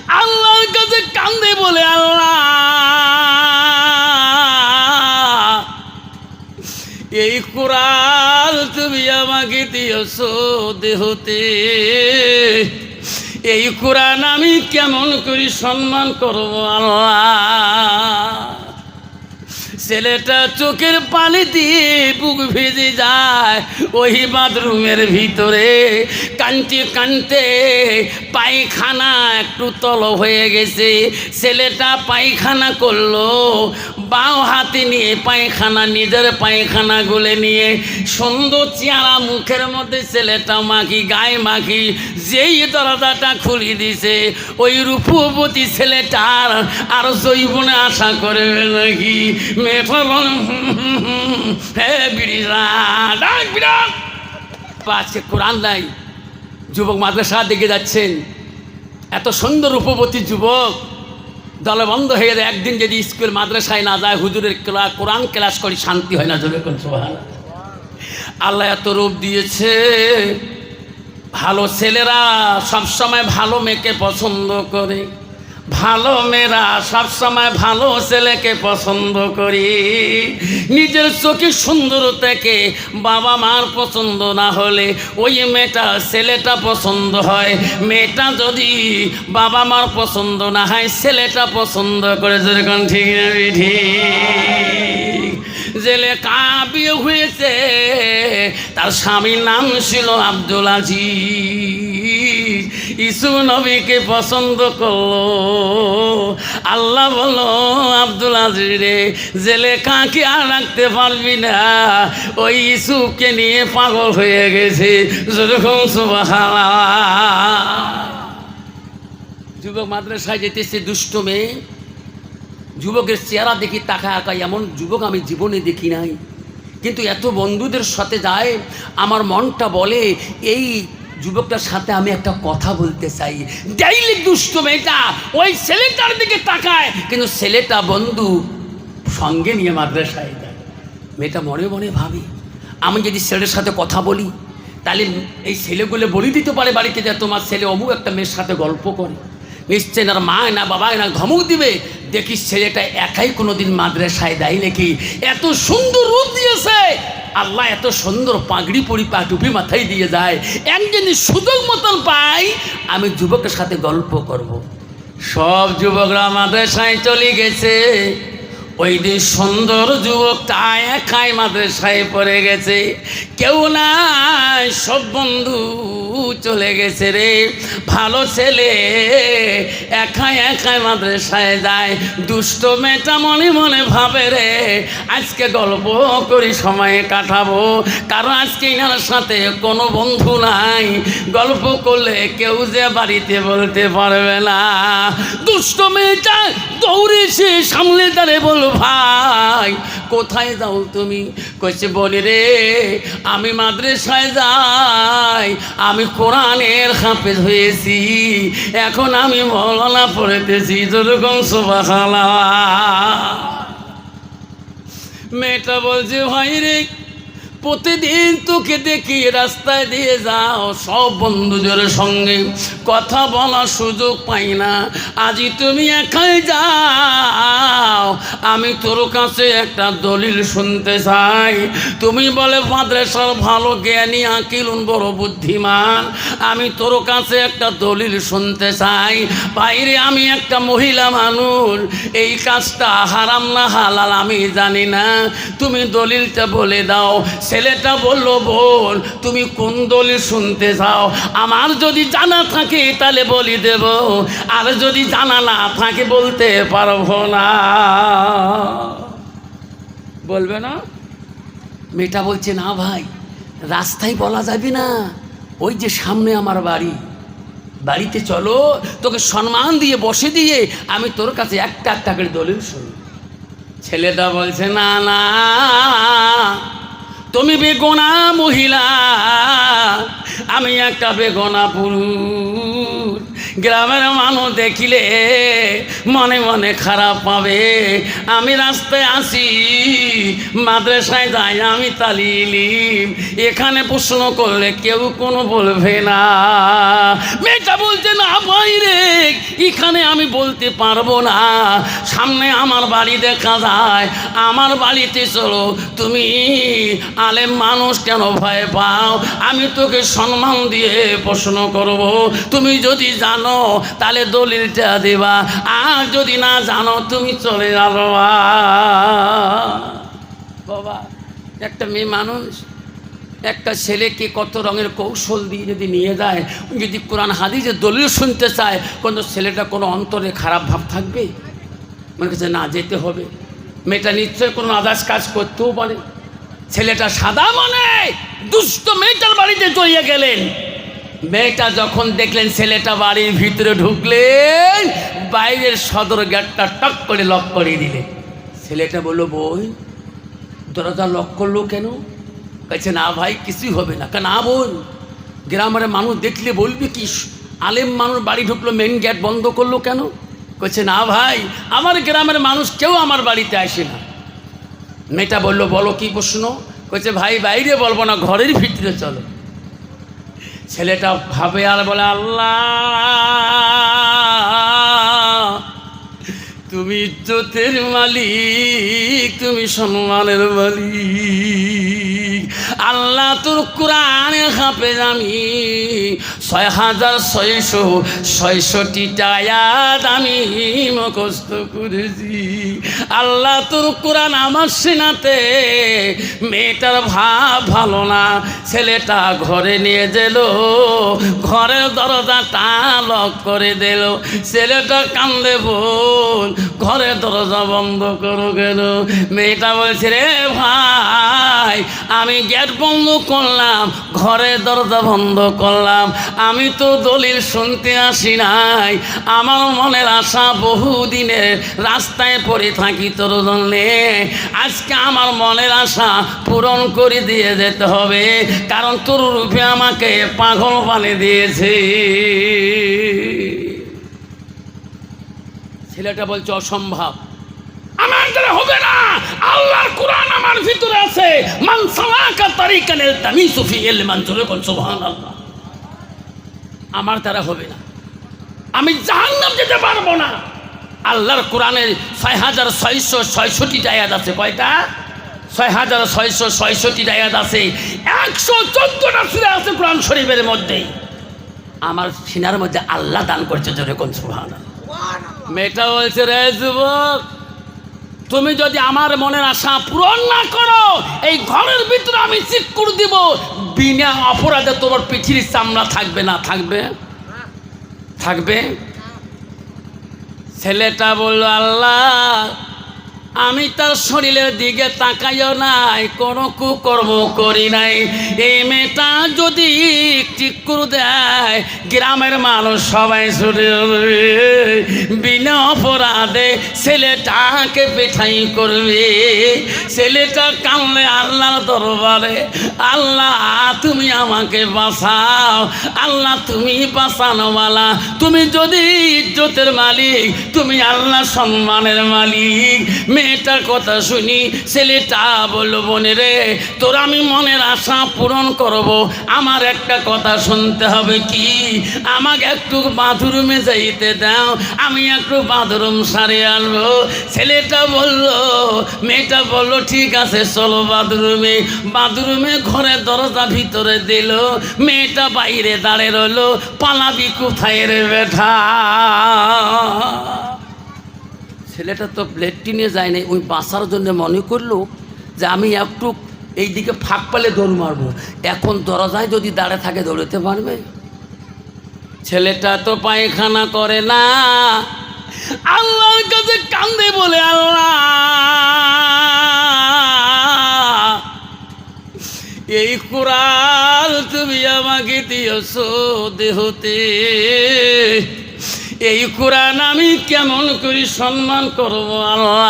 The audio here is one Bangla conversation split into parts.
আল্লাহর কাছে কান্দে বলে, আল্লাহ এই কোরআন তুমি আমাকে দিয়েছো দেহতে, এই কোরআন আমি কেমন করে সম্মান করব আল্লাহ। ছেলেটা চোখের পানি দিয়ে বুক ভিজে যায় ওই বাথরুমের ভিতরে। কানতে কানতে পায়খানা একটু তল হয়ে গেছে। ছেলেটা পায়খানা করলো, বাঁ হাতে নিয়ে পায়খানা, নিজের পায়খানা গুলে নিয়ে সুন্দর চেহারা মুখের মধ্যে ছেলেটা মাখি, গায়ে মাখি। যেই দরজাটা খুলে দিছে ওই রূপবতী ছেলেটার আর জৈবনে আশা করে নাকি মেয়েটা বল, হে বিড়িরা ডাক বিড়াল পাচ্ছে কোরআন নাই। যুবক মাদ্রাসা দিকে যাচ্ছেন, এত সুন্দর রূপবতী যুবক দলে বন্ধ হয়ে যায়। একদিন যদি স্কুল মাদ্রাসায় না যায়, হুজুরের কোরআন ক্লাস করি শান্তি হয় না। জোরে কোন সুবহানাল্লাহ। আল্লাহ এত রূপ দিয়েছে। ভালো ছেলেরা সবসময় ভালো মেয়েকে পছন্দ করে, ভালো মেয়েরা সবসময় ভালো ছেলেকে পছন্দ করি। নিজের চোখে সুন্দর থেকে বাবা মার পছন্দ না হলে ওই মেয়েটা ছেলেটা পছন্দ হয়। মেয়েটা যদি বাবা মার পছন্দ না হয় ছেলেটা পছন্দ করে। যেরকম ঠিক না ঠিক? জেলে বিয়ে হয়েছে, তার স্বামীর নাম ছিল আব্দুল আজিজ। ইসু নবীকে পছন্দ করলো। আল্লাহ বলল, আব্দুল আজিজ রে, জেলে কাকে আর রাখতে পারবি না, ওই ইসুফকে নিয়ে পাগল হয়ে গেছে। যেরকম সুবহানাল্লাহ। যুবক মাদ্রাসায় যেতেছে, দুষ্ট মেয়ে। যুবকের চেহারা দেখি তাকায় আঁকায়, এমন যুবক আমি জীবনে দেখি নাই। কিন্তু এত বন্ধুদের সাথে যায়, আমার মনটা বলে এই যুবকটার সাথে আমি একটা কথা বলতে চাই। ডেইলি দুষ্ট মেয়েটা ওই ছেলেটার দিকে তাকায়, কিন্তু ছেলেটা বন্ধু সঙ্গে নিয়ে মাদ্রাসায় যায়। মেয়েটা মনে মনে ভাবে, আমি যদি ছেলের সাথে কথা বলি তাহলে এই ছেলেগুলো বলে দিতে পারে বাড়িতে যে তোমার ছেলে অমুক একটা মেয়ের সাথে গল্প করে। নিশ্চয় না মা না বাবা না ধমক দিবে। দেখিস ছেলেটা একাই কোনোদিন মাদ্রাসায় দেয় নাকি। এত সুন্দর রূপ দিয়েছে আল্লাহ, এত সুন্দর পাগড়ি পরি, পা টুপি মাথায় দিয়ে যায়। একদিন সুযোগ মতন পাই, আমি যুবকের সাথে গল্প করব। সব যুবকরা মাদ্রাসায় চলে গেছে। ওই দিন সুন্দর যুবকটা একাই মাদ্রাসায় পড়ে গেছে। কেউ নাই, সব বন্ধু চলে গেছে রে। ভালো ছেলে একাই একাই মাদ্রাসায় যায়। দুষ্ট মেয়েটা মনে মনে ভাবে রে, আজকে গল্প করি সময় কাটাবো, কারণ আজকে এনার সাথে কোনো বন্ধু নাই। গল্প করলে কেউ যে বাড়িতে বলতে পারবে না। দুষ্ট মেয়েটা দৌড়েছে, সামনে দাঁড়ে বল, ভাই কোথায় যাও তুমি? কইছে বলি রে, আমি মাদ্রাসায় যাই, আমি কোরআনের হাফেজ হয়েছি, এখন আমি মওলানা পড়তেছি। যেরকম সুবহানাল্লাহ। মেয়েটা বলছে, ভাই রে, প্রতিদিন তোকে দেখি রাস্তায় দিয়ে যাও, সব বন্ধুদের সঙ্গে কথা বলার সুযোগ পাই না। আজই তুমি একাই যাও, আমি তোর কাছে একটা দলিল শুনতে চাই। তুমি বলে মাদ্রাসার ভালো জ্ঞানী, আকিলুন বড় বুদ্ধিমান, আমি তোর কাছে একটা দলিল শুনতে চাই। বাইরে আমি একটা মহিলা মানুষ, এই কাজটা হারাম না হালাল আমি জানি না, তুমি দলিলটা বলে দাও। ছেলেটা বলল, বোন তুমি কোন দলিল শুনতে চাও? আমার যদি জানা থাকে তাহলে বলি দেব, আর যদি জানা না থাকে বলতে পারবো না। বলবে না? মেয়েটা বলছে, না ভাই, রাস্তায় বলা যাবে না, ওই যে সামনে আমার বাড়ি, বাড়িতে চলো, তোকে সম্মান দিয়ে বসে দিয়ে আমি তোর কাছে একটা একটা করে দলিল শুনি। ছেলেটা বলছে, না না, তুমি বেগোনা মহিলা, আমি একটা বেগোনা পুরুষ, গ্রামের মানুষ দেখিলে মনে মনে খারাপ পাবে। আমি রাস্তায় আসি, মাদ্রাসায় যাই, আমি তালিম, এখানে প্রশ্ন করলে কেউ কোনো বলবে না। মেয়েটা বলছে না ভাই রে, এখানে আমি বলতে পারবো না, সামনে আমার বাড়ি দেখা যায়, আমার বাড়িতে চলো। তুমি আলেম মানুষ, কেন ভয় পাও? আমি তোকে সম্মান দিয়ে প্রশ্ন করব, তুমি যদি জানো তাহলে দলিলটা দেবা, আর যদি না জানো তুমি চলে যাবো। বাবা, একটা মেয়ে মানুষ একটা ছেলেকে কত রঙের কৌশল দিয়ে যদি নিয়ে যায়, যদি কোরআন হাদিসের দলিল শুনতে চায়, কোনো ছেলেটা কোনো অন্তরে খারাপ ভাব থাকবে? মনে করছে না, যেতে হবে। মেয়েটা নিশ্চয় কোনো আদার্স কাজ করতেও পারে। ছেলেটা সাদা মনে দুষ্ট মেয়েটার বাড়িতে চলিয়ে গেলেন। মেয়েটা যখন দেখলেন ছেলেটা বাড়ির ভিতরে ঢুকলেন, বাইরের সদর গেটটা টক করে লক করে দিলেন। ছেলেটা বলল, বই দরজা লক করলো কেন? কাছে না ভাই, কিছুই হবে না। কেন? না বোন, গ্রামের মানুষ দেখলে বলবে কি, আলেম মানুষ বাড়ি ঢুকলো, মেন গেট বন্ধ করলো কেন? কইছে না ভাই, আমার গ্রামের মানুষ কেউ আমার বাড়িতে আসে না। মেয়েটা বলল, বলো কি প্রশ্ন? কইছে ভাই বাইরে বলবো না, ঘরের ভিতরে চলো। ছেলেটা ভাবে আর বলে, আল্লাহ তুমি ইজ্জতের মালিক, তুমি সম্মানের মালিক। আল্লাহ তোর কোরআনের হাফেজ আমি 6666টা আয়াত আমি মুখস্থ করেছি। আল্লাহ তোর কোরআন আমার সিনাতে। মেয়েটার ভাব ভালো না, ছেলেটা ঘরে নিয়ে গেল, ঘরের দরজাটা লক করে দিল। ছেলেটা কান্দে, বোন ঘরের দরজা বন্ধ করো কেন? মেয়েটা বলছে, রে ভাই আমি গেট বন্ধ করলাম, ঘরের দরজা বন্ধ করলাম, আমি তো দলিল শুনতে আসি নাই, আমার মনের আশা বহুদিনের রাস্তায় পড়ে থাকি তোর জন্যে। আজকে আমার মনের আশা পূরণ করে দিয়ে যেতে হবে, কারণ তোর রূপে আমাকে পাগল বানিয়ে দিয়েছে। ছেলেটা বলছে, অসম্ভব, আমার দ্বারা হবে না। আল্লাহর কোরআন আমার ভিতরে আছে, মান সালাকা তারিকান ইলতামিসু ফি ইলমান, জোরে বল সুবহানাল্লাহ। আমার দ্বারা হবে না, আমি জাহান্নাম যেতে পারবো না। আল্লাহর কোরআনের 6666টা আয়াত আছে। কয়টা? 6666টা আয়াত আছে। 114টা সূরা আছে কোরআন শরীফের মধ্যে। আমার সিনার মধ্যে আল্লাহ দান করছে, জোরে কোন সুবহানাল্লাহ। মেয়েটা বলছে, রে যুবক, তুমি যদি আমার মনের আশা পূরণ না করো, এই ঘরের ভিতরে আমি চিৎকুর দিব, বিনা অপরাধে তোমার পিঠির চামড়া থাকবে না। থাকবে? থাকবে? ছেলেটা বলল, আল্লাহ আমি তার শরীরের দিকে তাকাইও নাই, কোনো কুকর্ম করি নাই। এই মেয়েটা যদি চিৎকুর দেয়, গ্রামের মানুষ সবাই ছুটে যাবে, বিনা অপরাধে ছেলেটাকে পেঠাই করবে। ছেলেটা কানলে আল্লাহর দরবারে, আল্লাহ তুমি আমাকে বাঁচাও, আল্লাহ তুমি বাঁচানোওয়ালা, তুমি যদি ইজ্জতের মালিক, তুমি আল্লাহ সম্মানের মালিক। মেয়েটার কথা শুনি ছেলেটা বলল, বোনে রে, তোর আমি মনের আশা পূরণ করব, আমার একটা কথা শুনতে হবে। কি? আমাকে একটু বাথরুমে যাইতে দাও, আমি একটু বাথরুম সারে আনবো। ছেলেটা বলল, মেয়েটা বলল, ঠিক আছে চলো বাথরুমে। বাথরুমে ঘরের দরজা ভিতরে দিল, মেয়েটা বাইরে দাঁড়িয়ে রইল, পালাবি কোথায় রে বেটা? ছেলেটা তো ল্যাট্রিনে যায় নাই, ওই বাঁচার জন্য মনে করলো যে আমি একটু এই দিকে ফাঁক পালে দৌড় মারবো। এখন দরজায় যদি দাঁড়িয়ে থাকে, দৌড়তে পারবে? ছেলেটা তো পায়খানা করে না, আল্লাহর কাছে কান্দে, বলে, আল্লাহ এই কোরআন তুমি আমাকে দিয়েছো দেহতে, এই কোরআন আমি কেমন করে সম্মান করব আল্লাহ?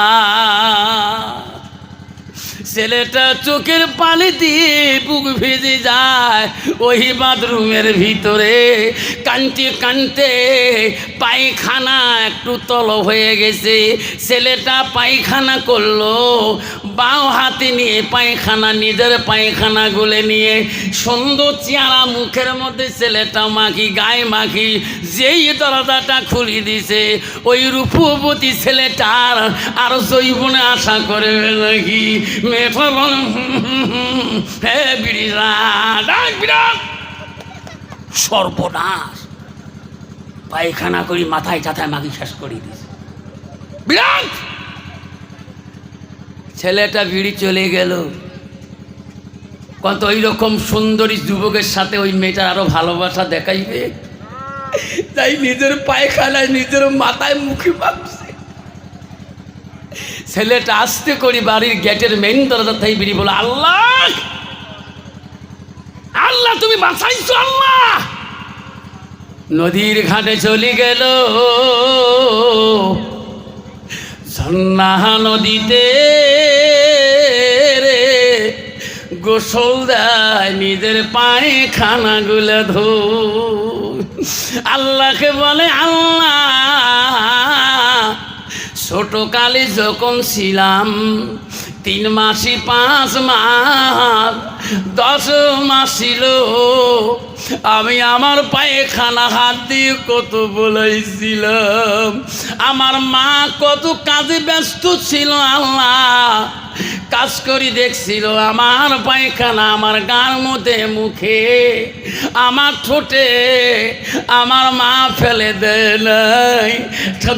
ছেলেটা চোখের পানি দিয়ে বুক ভিজে যায় ওই বাথরুমের ভিতরে। কানতে কানতে পায়খানা একটু তল হয়ে গেছে। ছেলেটা পায়খানা করলো, বাঁ হাতে নিয়ে পায়খানা, নিজের পায়খানা গুলে নিয়ে সুন্দর চেহারা মুখের মধ্যে ছেলেটা মাখি, গায়ে মাখি। যেই দরজাটা খুলে দিছে ওই রূপবতী ছেলেটার আর জৈবনে আশা করে নাকি মেয়েটা হে বিরাট সর্বনাশ, পায়খানা করি মাথায় চাথায় মাগি শেষ করে দিছে। বিরাট ছেলেটা বিড়ি চলে গেল। কত ওই রকম সুন্দরী যুবকের সাথে ওই মেয়েটার আরো ভালোবাসা দেখাইবে, তাই নিজের পায়খানায় নিজের মাথায় মুখে মাখছে। ছেলেটা আস্তে করে বাড়ির গেটের মেইন দরজা থেকে বেরিয়ে বলে, আল্লাহ আল্লাহ তুমি বাঁচাইছো আল্লাহ। নদীর ঘাটে চলে গেল, ঝর্ণা নদীতে রে গোসল দেয়, নিজের পায়খানা গুলো ধো। আল্লাহকে বলে, আল্লাহ ছোট কালে যখন ছিলাম 3 মাসি 5 মাস 10 মাস ছিল, আমি আমার পায়খানা হাত দিয়ে কত বলেছিলাম। আমার মা কত কাজে ব্যস্ত ছিল, আল্লাহ কাজ করি দেখছিল আমার পায়খানা আমার গার মধ্যে মুখে আমার ঠোঁটে আমার মা ফেলে দেয় নাই।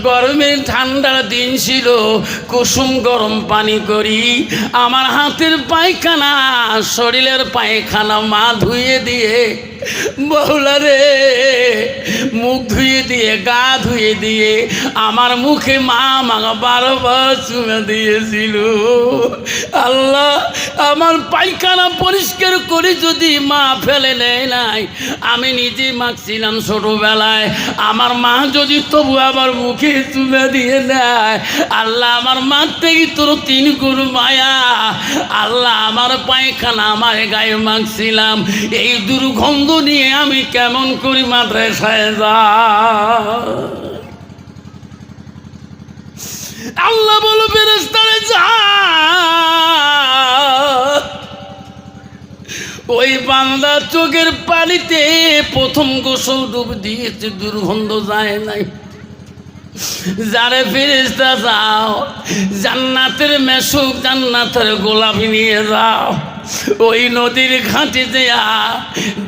গরমের ঠান্ডার দিন ছিল, কুসুম গরম পানি করি আমার হাতের পায়খানা শরীরের পায়খানা মা ধুয়ে দিয়ে, বউলা রে মুখ ধুয়ে দিয়ে গা ধুয়ে দিয়ে আমার মুখে মা মাগা 12 বার চুমা দিয়েছিল। আল্লাহ আমার পায়খানা পরিষ্কার করে যদি মা ফেলে নেয় নাই, আমি নিজে মাখছিলাম ছোটবেলায়, আমার মা যদি তবু আমার মুখে চুমা দিয়ে নেয়, আল্লাহ আমার মা থেকে তোর 3 গুণ মায়া। আল্লাহ আমার পায়খানা আমার গায়ে মাখছিলাম, এই দুর্গন্ধ নিয়ে আমি কেমন করি মাদ্রাসায় যা। আল্লাহ বলো ফেরেশতারে যা, ওই বান্দা চোখের পানিতে প্রথম গোসল ডুব দিয়েছে, দুর্গন্ধ যায় নাই। যারে ফেরেশতা যাও জান্নাতের মেশুক জান্নাতের গোলাপি নিয়ে যাও, ওই নদীর ঘাটে দেয়া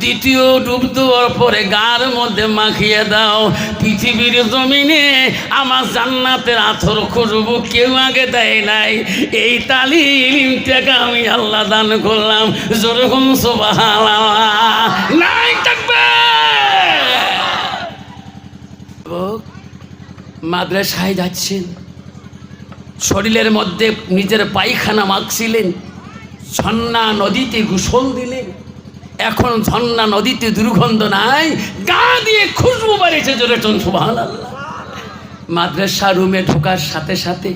দ্বিতীয় ডুব দেওয়ার পরে গার মধ্যে মাখিয়ে দাও। পৃথিবীর জমিনে আমার জান্নাতের আথর খুঁজবো কেউ আগে দেয় নাই, এই তালিমটাকে আমি আল্লাহ দান করলাম। যেরকম সুবহানাল্লাহ নাই থাকবে। মাদ্রাসায় যাচ্ছেন, শরীরের মধ্যে নিজের পায়খানা মাখছিলেন, ঝর্ণা নদীতে গোসল দিলেন, এখন ঝর্ণা নদীতে দুর্গন্ধ নাই, গা দিয়ে খুশবু বাড়িয়েছে। জোরে চন সুবহানাল্লাহ। মাদ্রাসা রুমে ঢোকার সাথে সাথে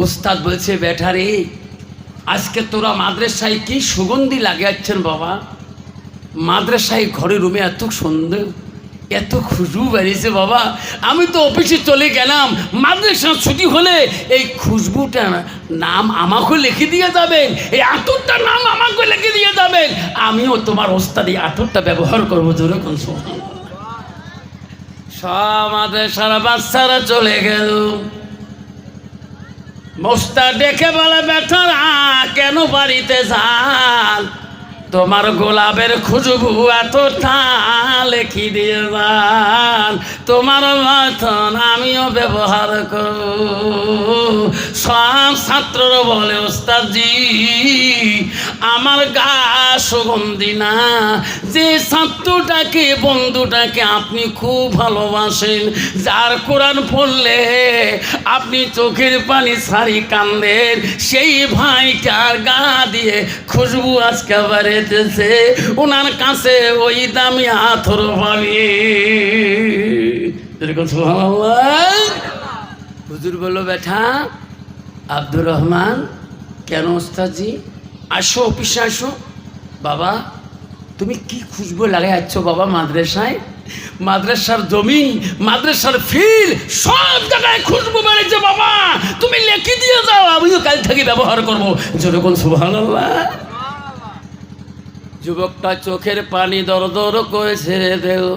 উস্তাদ বলছে, বেটারে আজকে তোরা মাদ্রাসায় কি সুগন্ধি লাগিয়েছেন বাবা, মাদ্রাসায় ঘরে রুমে এত সুন্দর এত খুশবু বেরিয়েছে বাবা। আমি তো অফিসে চলে গেলাম, মাদ্রাসা ছুটি হলে এই খুশবুটা নাম আমাকে লিখে দিয়ে যাবেন, এই আতরটার নাম আমাকে লিখে দিয়ে যাবেন, আমিও তোমার ওস্তাদি আতরটা ব্যবহার করবো। জোরে কোন সব মাদ্রাসার বাচ্চারা চলে গেল। মোস্তা ডেকে বলে, বেটারা কেন বাড়িতে যান, তোমার গোলাপের খুশবু এতটা লেখি দিয়ে যান, তোমার মতন আমিও ব্যবহার করব। সব ছাত্ররা বলে, ওস্তাদজি আমার গা সুগন্ধি না, যে ছাত্রটাকে বন্ধুটাকে আপনি খুব ভালোবাসেন, যার কোরআন পড়লে আপনি চোখের পানি ছাড়ি কান্দেন, সেই ভাইটার গা দিয়ে খুশবু আজকে বাড়ে ওনার কাছে ওই দামি আথর পাবি। হুজুর বলল, বেটা আব্দুর রহমান কেন ওস্তাদজি? আসো অফিসে আসো। বাবা তুমি কি খুশবু লাগাই আছো বাবা মাদ্রাসায়? মাদ্রাসার জমি, মাদ্রাসার ফিল সব জায়গায় খুশবু বেড়েছে বাবা, তুমি লেখি দিয়ে যাও, আমিও কাল থেকে ব্যবহার করবো। যেরকম সুবহানাল্লাহ। যুবকটা চোখের পানি দর দর করে ছেড়ে দেও।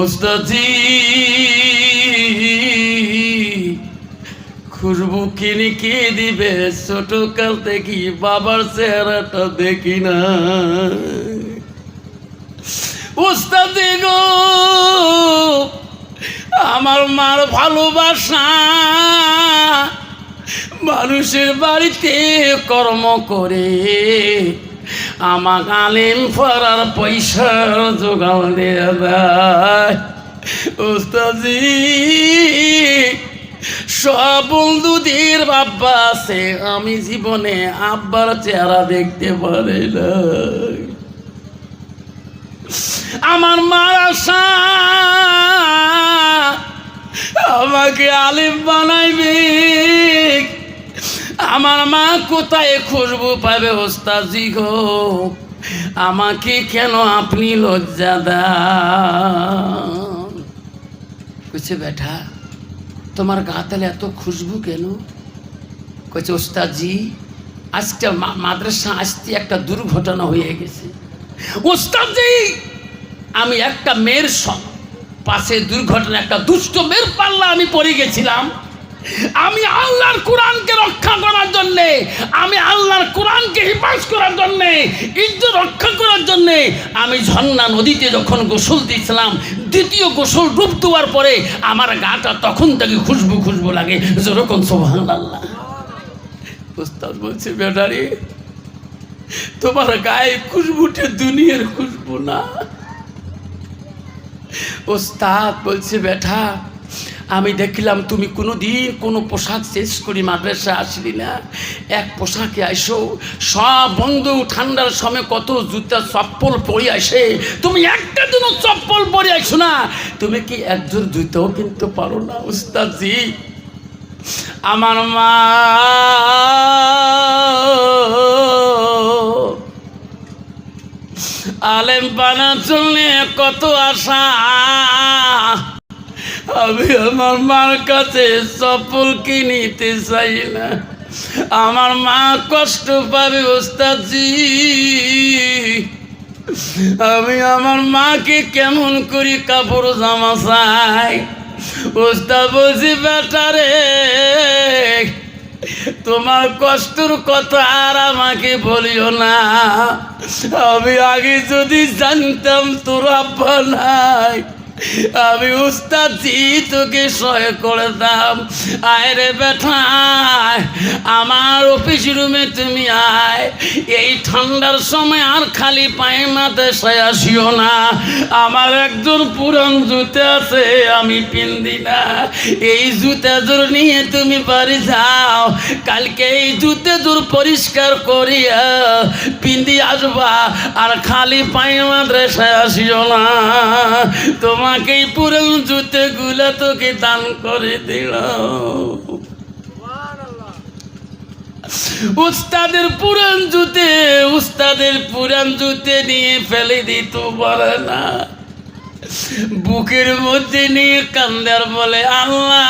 ওস্তাদজি খুশবু কিনে কে দিবে? ছোট কাল থেকে বাবার চেহারাটা দেখি না। ওস্তাদি গো আমার মার ভালোবাসা মানুষের বাড়িতে কর্ম করে আমার আলেম পড়ার পয়সার জোগাড় দিয়ে দেয়। ওস্তাদি সব বন্ধুদের আব্বা আছে, আমি জীবনে আব্বার চেহারা দেখতে পারি না। আমার মার আশা আমাকে আলিম বানাইবে, আমার মা কোথায় খুশবু পাবে? ওস্তাদজি গো আমাকে কেন আপনি লজ্জা দেন? কইছে বেটা তোমার গা তালে এত খুশবু কেন? কইছে ওস্তাদজি আজকে মাদ্রাসা আসতে একটা দুর্ঘটনা হয়ে গেছে। ওস্তাদজি আমি একটা মেয়ের পাশে দুর্ঘটনা, একটা দুষ্ট মেয়ের পাল্লা আমি পড়ে গেছিলাম। আমি আল্লাহর কোরআনকে রক্ষা করার জন্যে, আমি আল্লাহর কোরআনকে হিফাজ করার জন্যে, ইজ্জত রক্ষা করার জন্যে আমি ঝর্ণা নদীতে যখন গোসল দিয়েছিলাম, দ্বিতীয় গোসল ডুব দেওয়ার পরে আমার গাটা তখন থেকে খুশবু খুশবু লাগে। যেরকম সুবহানাল্লাহ। ওস্তাদ বলছে বেটারি তোমার গায়ে খুশবুটা দুনিয়ার খুশবু না। ওস্তাদ বলছে বেটা আমি দেখলাম তুমি কোনোদিন কোনো পোশাক শেষ করি মাদ্রাসা আসলি না, এক পোশাকে আইসো। সব বন্ধু ঠান্ডার সময় কত জুতা চপ্পল পরে আসে, তুমি একটা দিন চপ্পল পরে আইসো না, তুমি কি একজোর জুতাও কিনতে পারো না? ওস্তাদজি আমার মা আলেম বানার জন্য কত আশা, আমি আমার মার কাছে চপ্পল কিনিতে চাই না, আমার মা কষ্ট পাবে। ওস্তাদজি আমি আমার মাকে কেমন করি কাপড় জামা চাই। ওস্তাদ বলছি বেটারে তোমার কষ্টর কথা আর আমাকে বলিও না, আমি আগে যদি জানতাম তোর আব্বা নাই আমি উস্তাদজি তোকে সহায় করে দাম। আয় রে বেটা আমার অফিস রুমে তুমি আয়, এই ঠান্ডার সময় আর খালি পায়ে মাদ্রাসায় আসিও না, আমার একজন পুরান জুতা আছে আমি পিন্দি না, এই জুতা জোর নিয়ে তুমি বাড়ি যাও, কালকে এই জুতে জোর পরিষ্কার করিয়া পিন্দি আসবা, আর খালি পায়ে মাদ্রাসায় আসিও না, তোমাকে এই পুরান জুতে গুলা তোকে দান করে দিল। উস্তাদের পুরান জুতে নিয়ে ফেলে দিত বলে না, বুকের মধ্যে নিয়ে কান্দার বলে আল্লাহ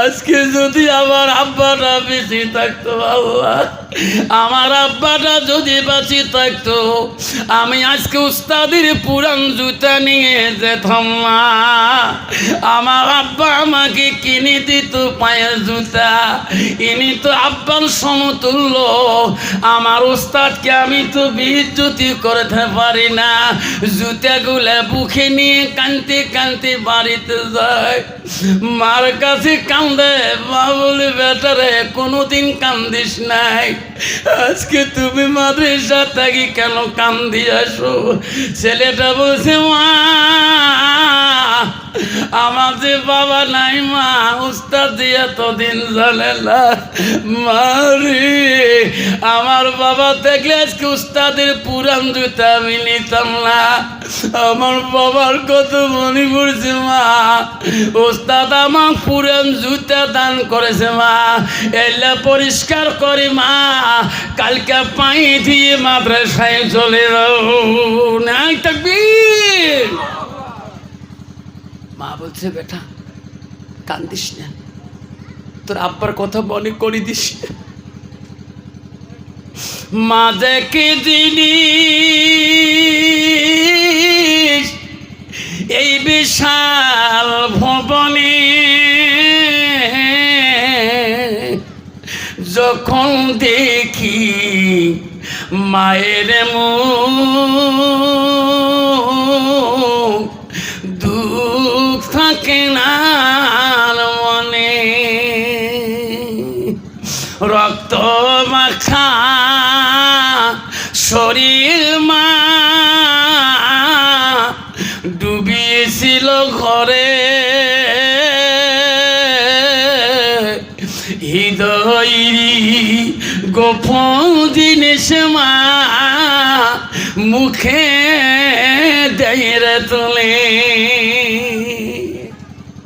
আজকে যদি আমার আব্বাটা বেঁচে থাকতো, আল্লাহ আমার আব্বাটা যদি বেঁচে থাকতো আমি আজকে উস্তাদের পুরান জুতা নিয়ে যেতাম না, আমার আব্বা আমাকে কিনে দিত পায়ের জুতা, ইনি তো আব্বার সমতুল্য, আমার উস্তাদকে আমি তো বেইজ্জতি করতে পারি না। জুতাগুলা বুকে নিয়ে কানতে কানতে বাড়িতে যায়, মার কাছে কান্দে, মা বলে বেটারে কোনোদিন কান্দিস নাই, আজকে তুমি মাদ্রাসা থাকি কেন কান্দি আসো? ছেলেটা বলছে মা আমার যে বাবা নাই মা, উস্তাদ এতদিন জানে না, মারে আমার বাবা থাকলে আজকে উস্তাদের পুরান জুতা আমি নিতাম না, আমার বাবার কত মনে পড়ছে মা, ওস্তাদ আমার পুরান জুতা দান করেছে মা, এলে পরিষ্কার করি মা, কালকে পাই দিয়ে মাদ্রাসায় চলে যাও। নাই তাকবীর। মা বলছে বেটা কান্দিস না, তোর আব্বার কথা মনে করে দিস। মা যে কি জিনিস এই বিশাল ভবনে, যখন দেখি মায়ের মুখ, দুঃখ থাকে না মনে। রক্ত মাখা শরীর মা ডুবিয়েছিল ঘরে, হৃদয়েরই গোপন জিনিস মা মুখে দেয় তুলে।